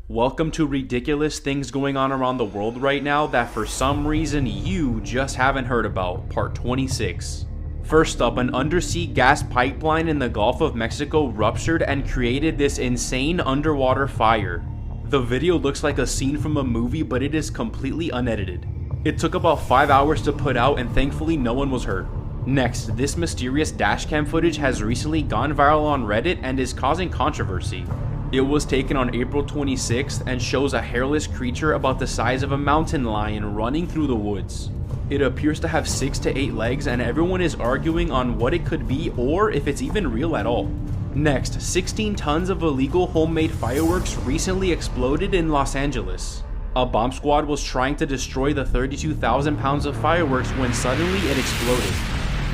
Welcome to ridiculous things going on around the world right now that for some reason you just haven't heard about, part 26. First up, an undersea gas pipeline in the Gulf of Mexico ruptured and created this insane underwater fire. The video looks like a scene from a movie, but it is completely unedited. It took about 5 hours to put out and thankfully no one was hurt. Next, this mysterious dashcam footage has recently gone viral on Reddit and is causing controversy. It was taken on April 26th and shows a hairless creature about the size of a mountain lion running through the woods. It appears to have 6 to 8 legs and everyone is arguing on what it could be or if it's even real at all. Next, 16 tons of illegal homemade fireworks recently exploded in Los Angeles. A bomb squad was trying to destroy the 32,000 pounds of fireworks when suddenly it exploded.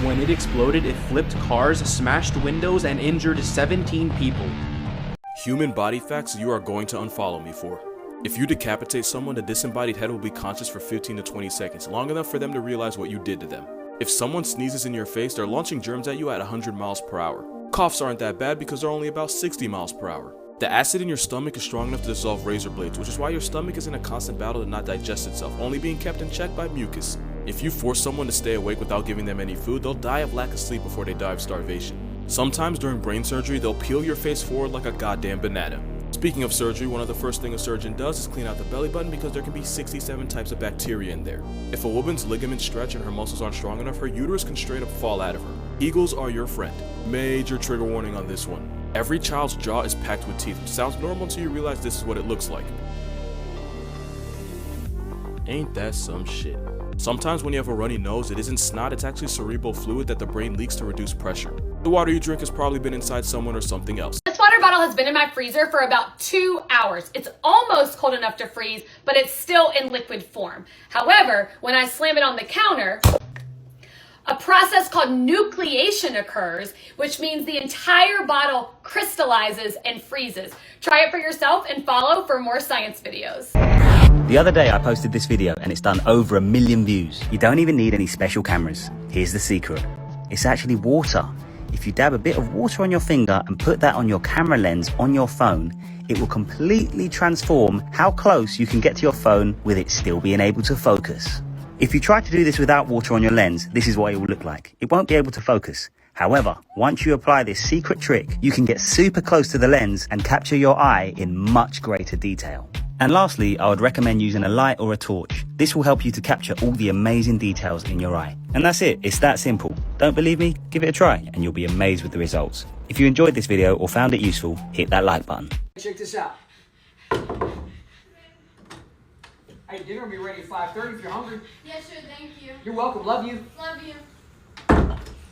When it exploded, it flipped cars, smashed windows, and injured 17 people. Human body facts you are going to unfollow me for. If you decapitate someone, the disembodied head will be conscious for 15 to 20 seconds, long enough for them to realize what you did to them. If someone sneezes in your face, they're launching germs at you at 100 miles per hour. Coughs aren't that bad because they're only about 60 miles per hour. The acid in your stomach is strong enough to dissolve razor blades, which is why your stomach is in a constant battle to not digest itself, only being kept in check by mucus. If you force someone to stay awake without giving them any food, they'll die of lack of sleep before they die of starvation. Sometimes during brain surgery, they'll peel your face forward like a goddamn banana. Speaking of surgery, one of the first things a surgeon does is clean out the belly button because there can be 67 types of bacteria in there. If a woman's ligaments stretch and her muscles aren't strong enough, her uterus can straight up fall out of her. Eagles are your friend. Major trigger warning on this one. Every child's jaw is packed with teeth, which sounds normal until you realize this is what it looks like. Ain't that some shit? Sometimes when you have a runny nose, it isn't snot, it's actually cerebral fluid that the brain leaks to reduce pressure. The water you drink has probably been inside someone or something else. This water bottle has been in my freezer for about 2 hours. It's almost cold enough to freeze, but it's still in liquid form. However, when I slam it on the counter, a process called nucleation occurs, which means the entire bottle crystallizes and freezes. Try it for yourself and follow for more science videos. The other day I posted this video and it's done over 1 million views. You don't even need any special cameras. Here's the secret. It's actually water. If you dab a bit of water on your finger and put that on your camera lens on your phone, it will completely transform how close you can get to your phone with it still being able to focus. If you try to do this without water on your lens, this is what it will look like. It won't be able to focus. However, once you apply this secret trick, you can get super close to the lens and capture your eye in much greater detail. And lastly, I would recommend using a light or a torch. This will help you to capture all the amazing details in your eye. And that's it, it's that simple. Don't believe me? Give it a try and you'll be amazed with the results. If you enjoyed this video or found it useful, hit that like button. Check this out. Hey, dinner will be ready at 5:30 if you're hungry. Yeah, sure, thank you. You're welcome, love you. Love you.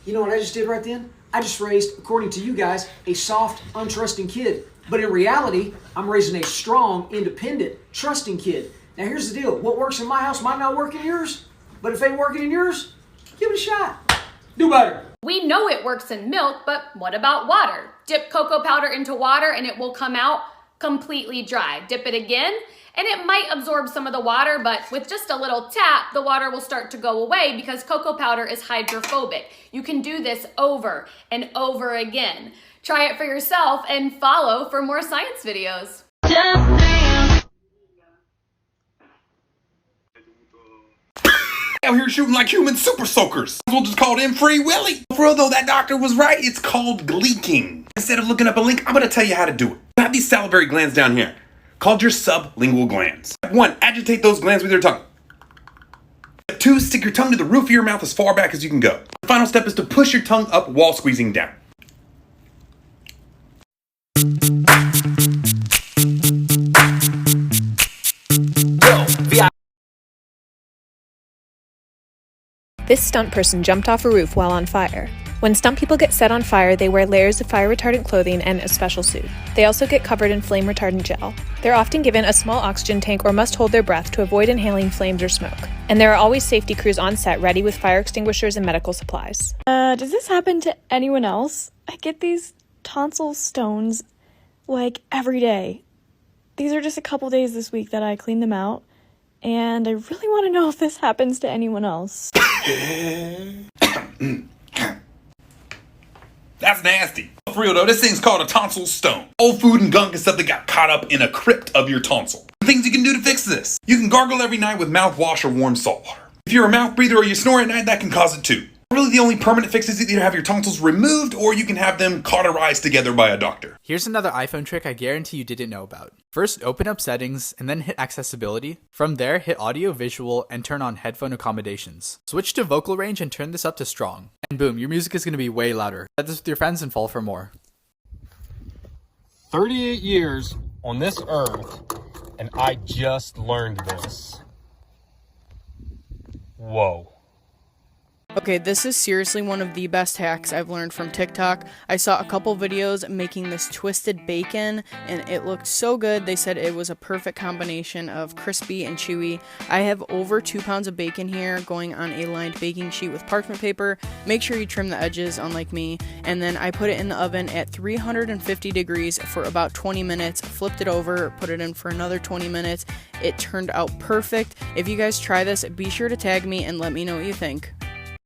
You know what I just did right then? I just raised, according to you guys, a soft, untrusting kid. But in reality, I'm raising a strong, independent, trusting kid. Now here's the deal. What works in my house might not work in yours. But if it ain't working in yours, give it a shot. Do better. We know it works in milk, but what about water? Dip cocoa powder into water and it will come out completely dry. Dip it again and it might absorb some of the water, but with just a little tap, the water will start to go away because cocoa powder is hydrophobic. You can do this over and over again. Try it for yourself and follow for more science videos. Out here shooting like human super soakers. We'll just call them Free Willy. For real though, that doctor was right. It's called gleeking. Instead of looking up a link, I'm gonna tell you how to do it. You have these salivary glands down here, called your sublingual glands. Step 1, agitate those glands with your tongue. Step 2, stick your tongue to the roof of your mouth as far back as you can go. The final step is to push your tongue up while squeezing down. This stunt person jumped off a roof while on fire. When stunt people get set on fire, they wear layers of fire-retardant clothing and a special suit. They also get covered in flame-retardant gel. They're often given a small oxygen tank or must hold their breath to avoid inhaling flames or smoke. And there are always safety crews on set ready with fire extinguishers and medical supplies. Does this happen to anyone else? I get these tonsil stones, like, every day. These are just a couple days this week that I clean them out, and I really want to know if this happens to anyone else. That's nasty. for real though, this thing's called a tonsil stone. Old food and gunk and stuff that got caught up in a crypt of your tonsil. Things you can do to fix this. You can gargle every night with mouthwash or warm salt water. If you're a mouth breather or you snore at night, that can cause it too. Really, the only permanent fix is either have your tonsils removed or you can have them cauterized together by a doctor. Here's another iPhone trick I guarantee you didn't know about. First, open up settings and then hit accessibility. From there, hit audio visual and turn on headphone accommodations. Switch to vocal range and turn this up to strong. And boom, your music is going to be way louder. Share this with your friends and follow for more. 38 years on this earth, and I just learned this. Whoa. Okay, this is seriously one of the best hacks I've learned from TikTok. I saw a couple videos making this twisted bacon, and it looked so good. They said it was a perfect combination of crispy and chewy. I have over 2 pounds of bacon here going on a lined baking sheet with parchment paper. Make sure you trim the edges, unlike me. And then I put it in the oven at 350 degrees for about 20 minutes, flipped it over, put it in for another 20 minutes. It turned out perfect. If you guys try this, be sure to tag me and let me know what you think.